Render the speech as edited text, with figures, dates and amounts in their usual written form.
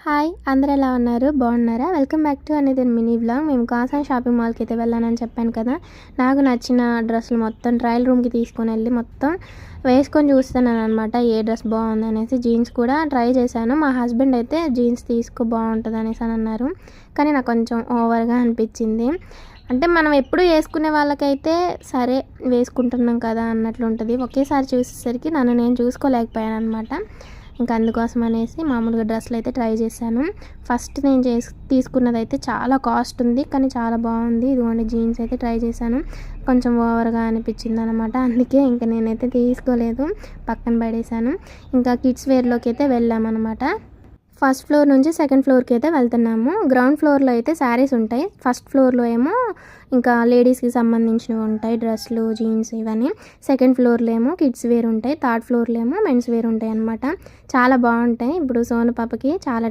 Hi అందరూ ఎలా ఉన్నారు? బాగున్నారా? వెల్కమ్ బ్యాక్ టు అనేది మినీ వ్లాగ్. మేము కాసా షాపింగ్ మాల్కి అయితే వెళ్ళానని చెప్పాను కదా. నాకు నచ్చిన డ్రెస్సులు మొత్తం ట్రయల్ రూమ్కి తీసుకొని వెళ్ళి మొత్తం వేసుకొని చూస్తున్నాను అనమాట. ఏ డ్రెస్ బాగుంది అనేసి. జీన్స్ కూడా ట్రై చేశాను. మా హస్బెండ్ అయితే జీన్స్ తీసుకో బాగుంటుంది అనేసి అని అన్నారు. కానీ నాకు కొంచెం ఓవర్గా అనిపించింది. అంటే మనం ఎప్పుడు వేసుకునే వాళ్ళకైతే సరే వేసుకుంటున్నాం కదా అన్నట్లు ఉంటుంది. ఒకేసారి చూసేసరికి నన్ను నేను చూసుకోలేకపోయాను అనమాట. ఇంకా అందుకోసం అనేసి మామూలుగా డ్రెస్సులు అయితే ట్రై చేశాను. ఫస్ట్ నేను తీసుకున్నదైతే చాలా కాస్ట్ ఉంది, కానీ చాలా బాగుంది. ఇదిగోండి జీన్స్ అయితే ట్రై చేశాను. కొంచెం ఓవర్గా అనిపించింది అనమాట. అందుకే ఇంకా నేనైతే తీసుకోలేదు, పక్కన పడేశాను. ఇంకా కిడ్స్ వేర్లోకి అయితే వెళ్ళామన్నమాట. ఫస్ట్ ఫ్లోర్ నుంచి సెకండ్ ఫ్లోర్కి అయితే వెళ్తున్నాము. గ్రౌండ్ ఫ్లోర్లో అయితే శారీస్ ఉంటాయి. ఫస్ట్ ఫ్లోర్లో ఏమో ఇంకా లేడీస్కి సంబంధించినవి ఉంటాయి, డ్రెస్సులు, జీన్స్ ఇవన్నీ. సెకండ్ ఫ్లోర్లో ఏమో కిడ్స్ వేర్ ఉంటాయి. థర్డ్ ఫ్లోర్లో ఏమో మెన్స్ వేర్ ఉంటాయి అన్నమాట. చాలా బాగుంటాయి. ఇప్పుడు సోను పాపకి చాలా